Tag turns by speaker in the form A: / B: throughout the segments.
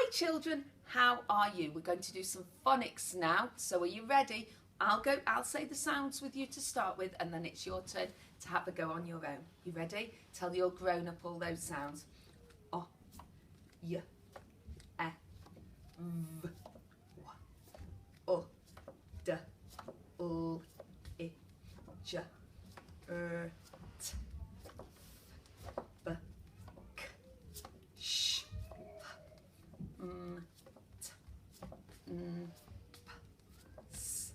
A: Hi children, how are you? We're going to do some phonics now, so are you ready? I'll say the sounds with you to start with, and then it's your turn to have a go on your own. You ready? Tell your grown up all those sounds. O, y, e, v, w, o, d, l, I, j, t, b, k, sh, m, t, n, p, s,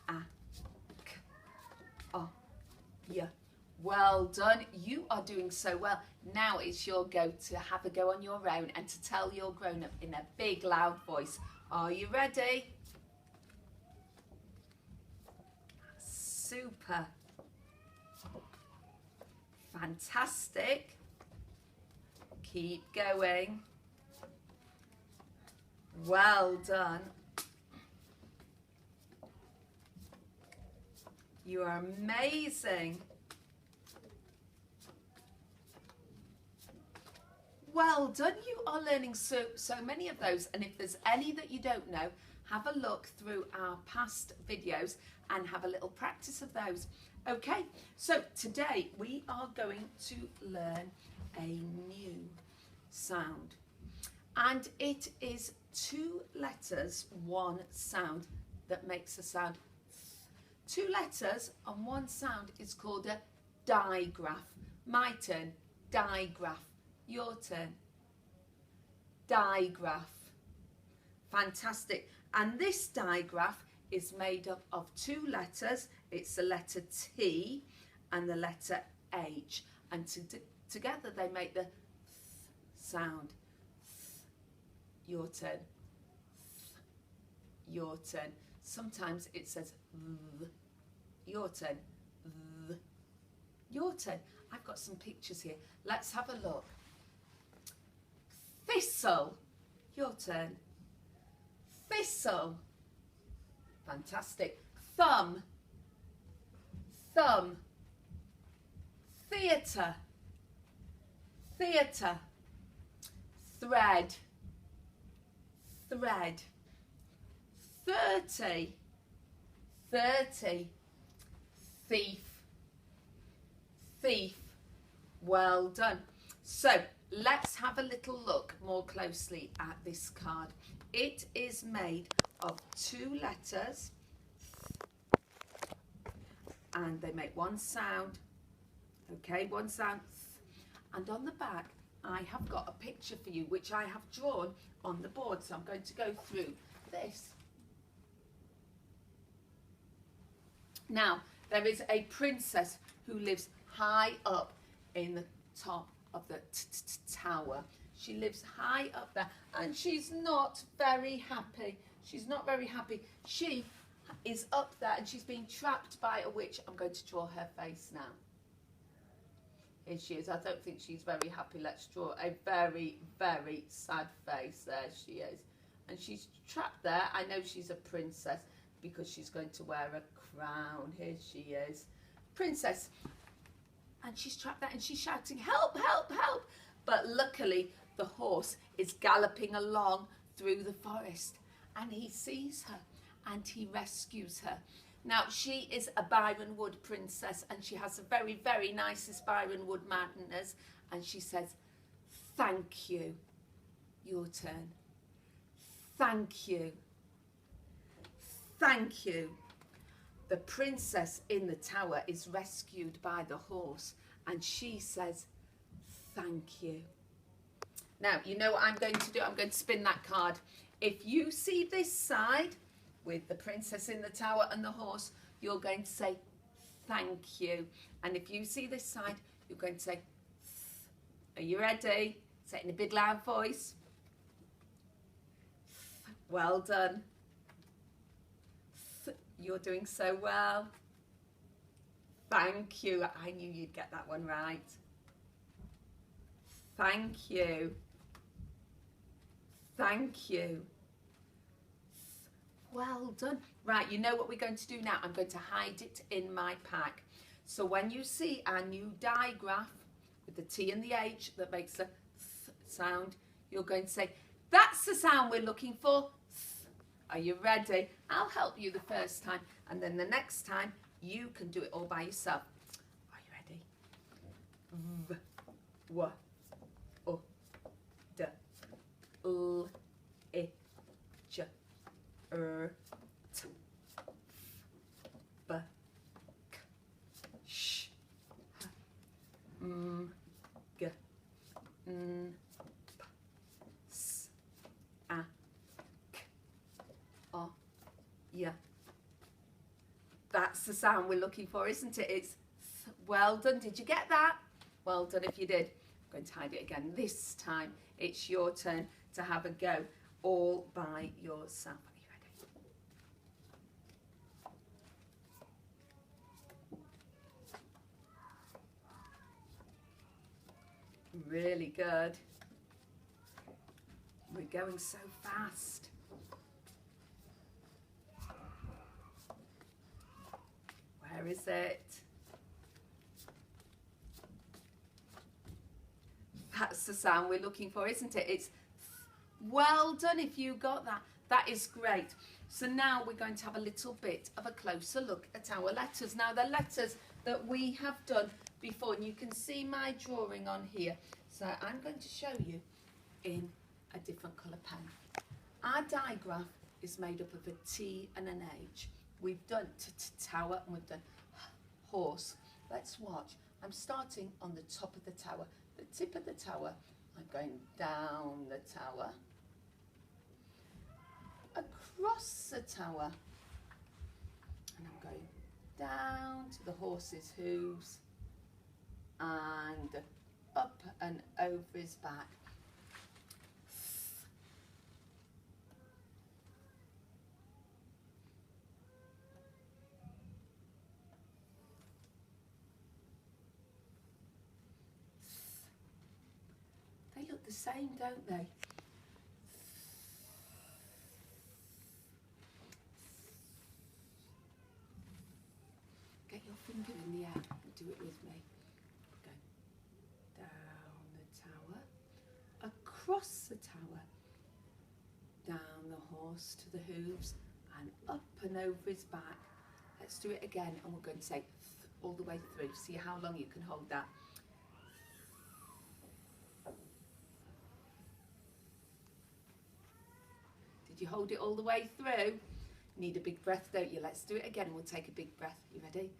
A: a, k, o, y. Well done. You are doing so well. Now it's your go to have a go on your own and to tell your grown-up in a big loud voice. Are you ready? Super. Fantastic. Keep going. Well done. You are amazing. Well done. You are learning so many of those, and if there's any that you don't know, have a look through our past videos and have a little practice of those. Okay, so today we are going to learn a new sound, and it is 2 letters, 1 sound that makes a sound. 2 letters and 1 sound is called a digraph. My turn, digraph. Your turn. Digraph. Fantastic. And this digraph is made up of 2 letters. It's the letter T and the letter H. And together they make the th sound. Th. Your turn. Th. Your turn. Sometimes it says th. Your turn. Th. Your turn. I've got some pictures here. Let's have a look. Thistle. Your turn. Thistle. Fantastic. Thumb. Thumb. Theatre. Theatre. Thread. Thread. 30. 30. Thief. Thief. Well done. So let's have a little look more closely at this card. It is made of 2 letters and they make 1 sound. Okay, 1 sound. And on the back I have got a picture for you which I have drawn on the board, so I'm going to go through this. Now there is a princess who lives high up in the top of the tower. She lives high up there and she's not very happy. She's not very happy. She is up there and she's being trapped by a witch. I'm going to draw her face now. Here she is. I don't think she's very happy. Let's draw a very, very sad face. There she is. And she's trapped there. I know she's a princess because she's going to wear a crown. Here she is. Princess. And she's trapped there and she's shouting, help, help, help. But luckily the horse is galloping along through the forest and he sees her and he rescues her. Now she is a Byron Wood princess and she has a very, very nicest Byron Wood manners, and she says, thank you. Your turn. Thank you. Thank you. The princess in the tower is rescued by the horse and she says, thank you. Now, you know what I'm going to do? I'm going to spin that card. If you see this side with the princess in the tower and the horse, you're going to say, thank you. And if you see this side, you're going to say, th. Are you ready? Say it in a big loud voice. Th. Well done. You're doing so well. Thank you. I knew you'd get that one right. Thank you. Thank you. Well done. Right, you know what we're going to do now? I'm going to hide it in my pack. So when you see our new digraph with the T and the H that makes a th sound, you're going to say, That's the sound we're looking for. Are you ready? I'll help you the first time, and then the next time you can do it all by yourself. Are you ready? V, w, u, d, l, I, j, r, t, b, k, sh, h, m, g, n, p, s, a, k, o, y. That's the sound we're looking for, isn't it? It's th. Well done. Did you get that? Well done if you did. I'm going to hide it again. This time it's your turn to have a go all by yourself. Are you ready? Really good. We're going so fast. Where is it? That's the sound we're looking for, isn't it? It's well done if you got that. That is great. So now we're going to have a little bit of a closer look at our letters. Now the letters that we have done before, and you can see my drawing on here. So I'm going to show you in a different colour pen. Our digraph is made up of a T and an H. We've done tower and we've done horse. Let's watch. I'm starting on the top of the tower. The tip of the tower, I'm going down the tower, across the tower, and I'm going down to the horse's hooves and up and over his back. They look the same, don't they? Get your finger in the air and do it with me. Go down the tower, across the tower, down the horse to the hooves and up and over his back. Let's do it again, and we're going to say all the way through. See how long you can hold that. Did you hold it all the way through? Need a big breath, don't you? Let's do it again and we'll take a big breath. You ready?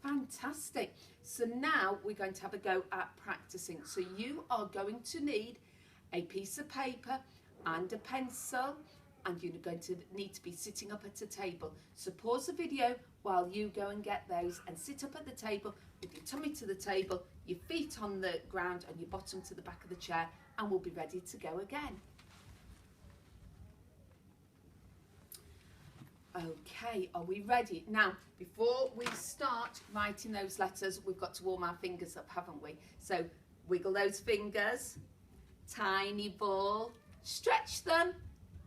A: Fantastic. So now we're going to have a go at practicing. So you are going to need a piece of paper and a pencil, and you're going to need to be sitting up at a table. So pause the video while you go and get those and sit up at the table with your tummy to the table, your feet on the ground and your bottom to the back of the chair, and we'll be ready to go again. Okay, are we ready? Now, before we start writing those letters, we've got to warm our fingers up, haven't we? So wiggle those fingers, tiny ball, stretch them,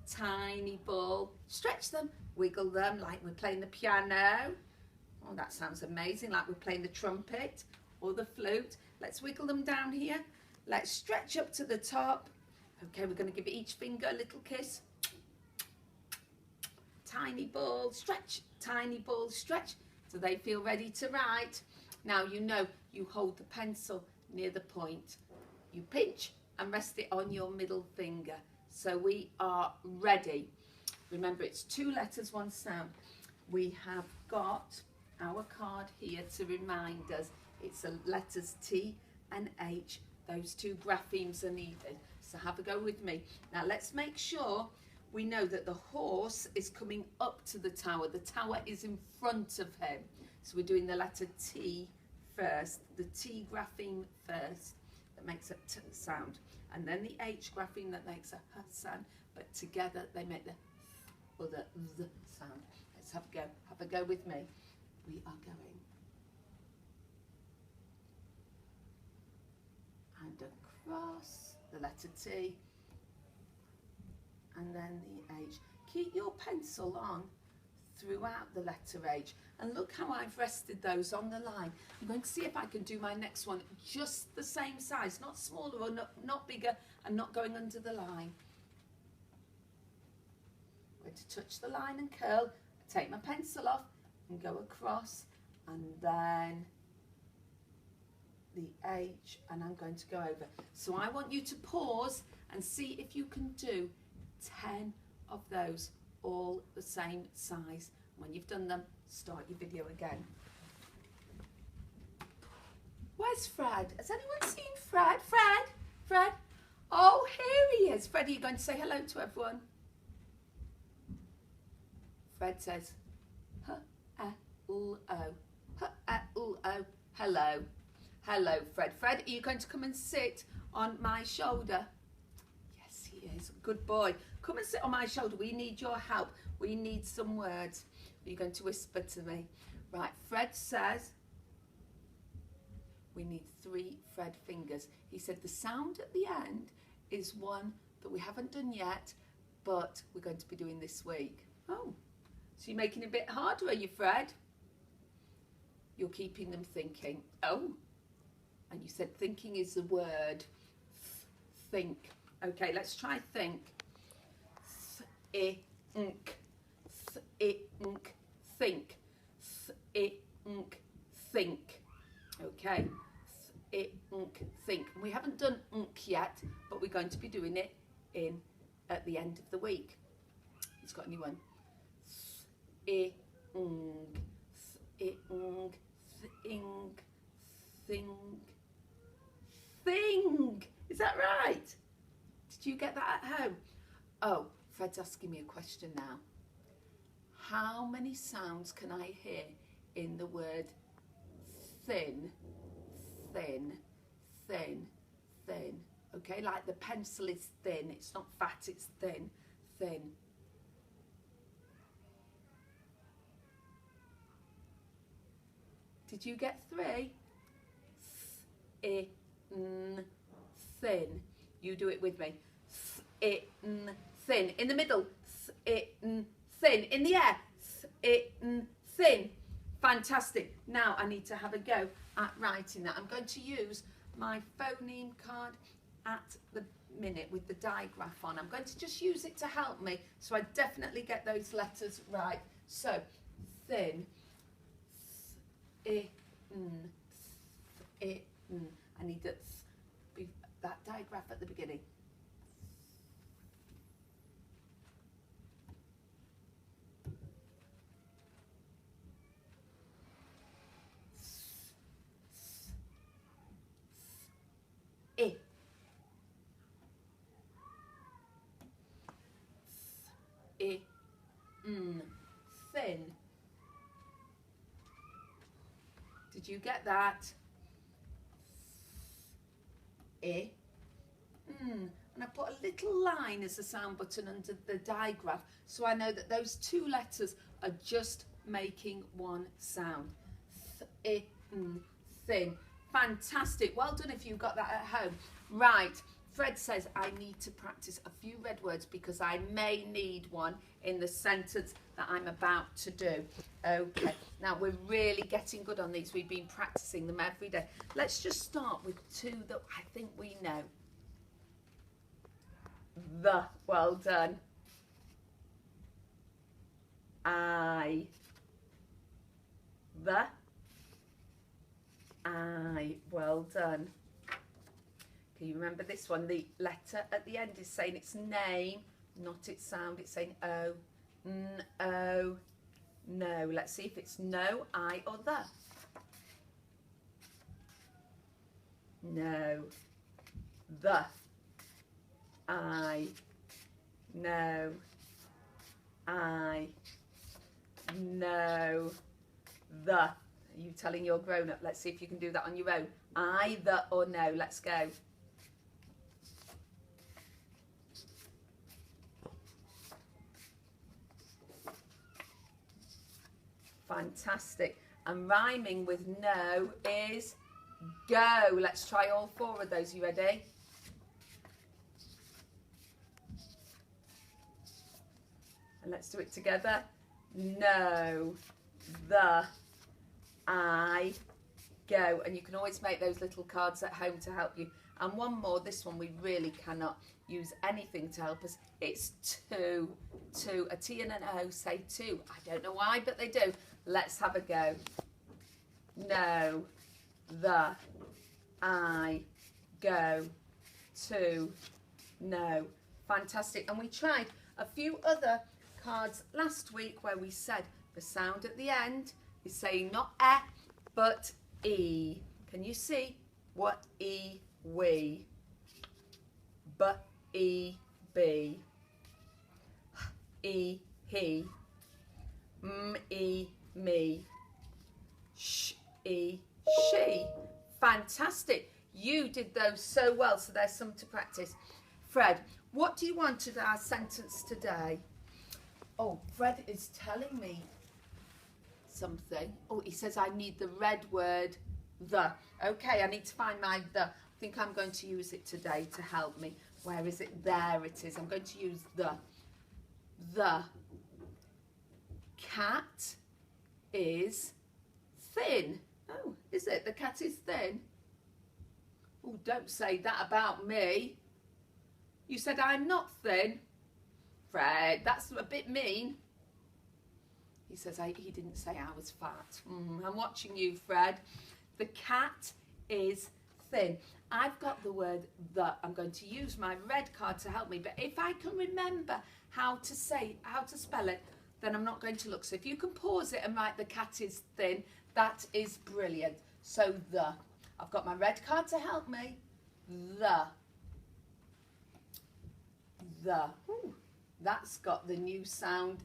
A: tiny ball, stretch them, wiggle them like we're playing the piano. Oh, that sounds amazing, like we're playing the trumpet or the flute. Let's wiggle them down here. Let's stretch up to the top. Okay, we're going to give each finger a little kiss. Tiny ball, stretch, tiny ball, stretch. Do they feel ready to write? Now, you know, you hold the pencil near the point. You pinch and rest it on your middle finger. So we are ready. Remember, it's 2 letters, 1 sound. We have got our card here to remind us. It's the letters T and H. Those 2 graphemes are needed. So have a go with me. Now let's make sure we know that the horse is coming up to the tower. The tower is in front of him. So we're doing the letter T first, the T grapheme first, that makes a T sound. And then the H grapheme that makes a H sound, but together they make the or the Z sound. Let's have a go. Have a go with me. We are going. And across the letter T. And then the H. Keep your pencil on throughout the letter H. And look how I've rested those on the line. I'm going to see if I can do my next one just the same size, not smaller or not bigger, and not going under the line. I'm going to touch the line and curl, take my pencil off and go across, and then the H, and I'm going to go over. So I want you to pause and see if you can do 10 of those all the same size. When you've done them, start your video again. Where's Fred? Has anyone seen Fred? Fred? Oh, here he is. Fred, are you going to say hello to everyone? Fred says, H-E-L-O. H-E-L-O. Hello. Hello, Fred. Fred, are you going to come and sit on my shoulder? Yes, he is. Good boy. Come and sit on my shoulder. We need your help. We need some words. Are you going to whisper to me? Right, Fred says we need 3 Fred fingers. He said the sound at the end is one that we haven't done yet, but we're going to be doing this week. Oh, so you're making it a bit harder, are you, Fred? You're keeping them thinking. Oh, and you said thinking is the word. Think. Okay, let's try think. Th-I-nk. Th-I-nk. Think. Th-I-nk. Think. Okay. Th-I-nk. Think. We haven't done nk yet, but we're going to be doing it at the end of the week. Who's got a new one? Th-I-nk. Th-I-nk. Think. Think. Think. Is that right? Did you get that at home? Oh, Fred's asking me a question now. How many sounds can I hear in the word thin, thin, thin, thin? Okay, like the pencil is thin. It's not fat, it's thin, thin. Did you get 3? Th-I-n, thin. You do it with me. Th-I-n, thin. In the middle. Th-I-n, thin. In the air. Th-I-n, thin. Fantastic. Now I need to have a go at writing that. I'm going to use my phoneme card at the minute with the digraph on. I'm going to just use it to help me so I definitely get those letters right. So, thin. Th-I-n, th-I-n. I need that digraph at the beginning. I. I-n, thin. Did you get that? I. And I put a little line as a sound button under the digraph so I know that those 2 letters are just making one sound. Th-I-n, thin. Fantastic. Well done if you got that at home. Right. Fred says I need to practice a few red words because I may need one in the sentence that I'm about to do. Okay, now we're really getting good on these. We've been practicing them every day. Let's just start with 2 that I think we know. The, well done. I. The. I, well done. Can you remember this one? The letter at the end is saying its name, not its sound. It's saying O, N-O, no. Let's see if it's no, I or the. No. The. I. No. I. No. The. Are you telling your grown-up? Let's see if you can do that on your own. I, the, or no. Let's go. Fantastic. And rhyming with no is go. Let's try all 4 of those. You ready? And let's do it together. no, the, I, go. And you can always make those little cards at home to help you. And one more, this one we really cannot use anything to help us. It's two. A T and an O say two. I don't know why, but they do. Let's have a go. No, the, I, go, to, no. Fantastic. And we tried a few other cards last week where we said the sound at the end is saying not E, but E. Can you see? What E, we. B, E, B. E, he. M, E, me. Sh, E, she. Fantastic. You did those so well, so there's some to practice. Fred, what do you want as our sentence today? Oh, Fred is telling me something. Oh, he says I need the red word, the. Okay, I need to find my the. I think I'm going to use it today to help me. Where is it? There it is. I'm going to use the. The cat is thin. Oh, is it? The cat is thin? Oh, don't say that about me. You said I'm not thin. Fred, that's a bit mean. He says he didn't say I was fat. I'm watching you, Fred. The cat is thin. I've got the word the. I'm going to use my red card to help me. But if I can remember how to spell it, then I'm not going to look. So if you can pause it and write the cat is thin, that is brilliant. So the. I've got my red card to help me. The. Ooh, that's got the new sound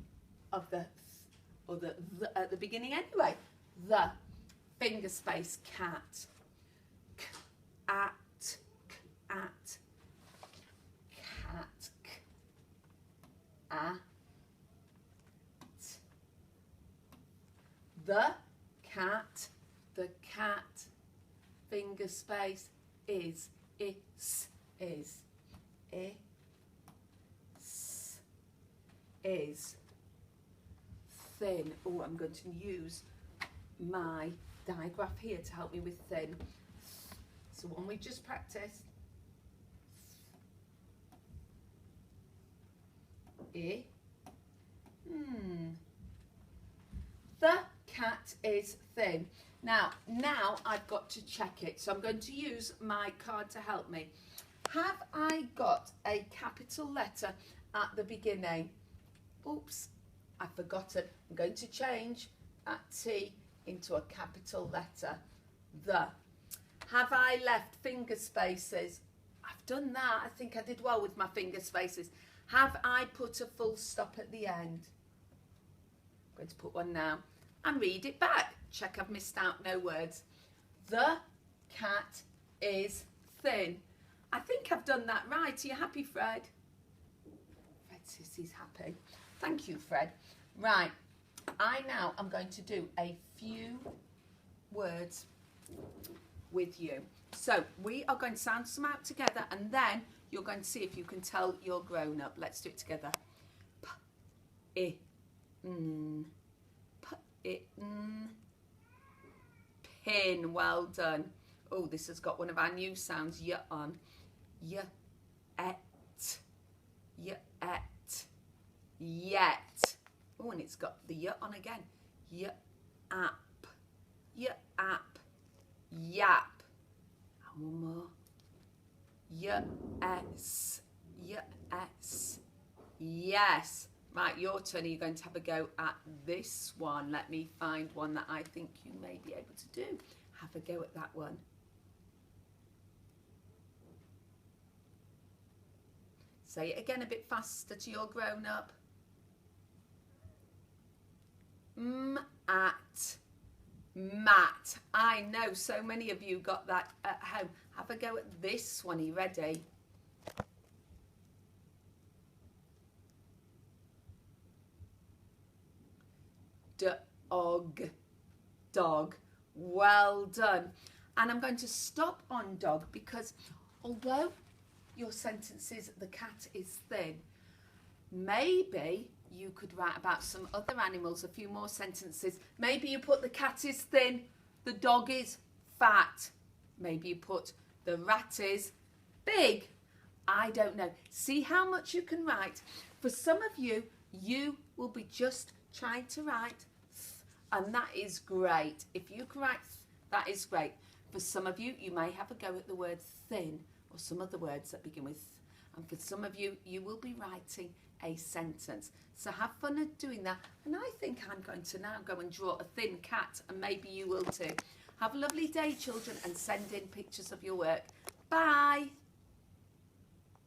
A: of the at the beginning anyway. The finger space cat. Cat. Cat. The cat, finger space, is thin. Oh, I'm going to use my digraph here to help me with thin. So one we just practiced. The cat is thin. Now I've got to check it. So I'm going to use my card to help me. Have I got a capital letter at the beginning? Oops, I've forgotten. I'm going to change that T into a capital letter. The. Have I left finger spaces? I've done that. I think I did well with my finger spaces. Have I put a full stop at the end? I'm going to put one now and read it back. Check I've missed out no words. The cat is thin. I think I've done that right. Are you happy, Fred? Fred says he's happy. Thank you, Fred. Right, I now am going to do a few words with you. So we are going to sound some out together, and then you're going to see if you can tell you're grown up. Let's do it together. P, I, n. P, I, n. Pin. Well done. Oh, this has got one of our new sounds, y on. Y, et. Y, et. Yet. Oh, and it's got the y on again. Y, app. Y, app. Yap. And one more. Yes. Yes. Yes. Right, your turn. You're going to have a go at this one. Let me find one that I think you may be able to do. Have a go at that one. Say it again a bit faster to your grown up. At. Mat. I know so many of you got that at home. Have a go at this one. Are you ready? Dog. Dog. Well done. And I'm going to stop on dog because although your sentence is the cat is thin, maybe you could write about some other animals, a few more sentences. Maybe you put the cat is thin, the dog is fat. Maybe you put the rat is big. I don't know. See how much you can write. For some of you, you will be just trying to write and that is great. If you can write that is great. For some of you, you may have a go at the word thin or some other words that begin with th. And for some of you, you will be writing a sentence. So have fun at doing that. And I think I'm going to now go and draw a thin cat, and maybe you will too. Have a lovely day, children, and send in pictures of your work. Bye.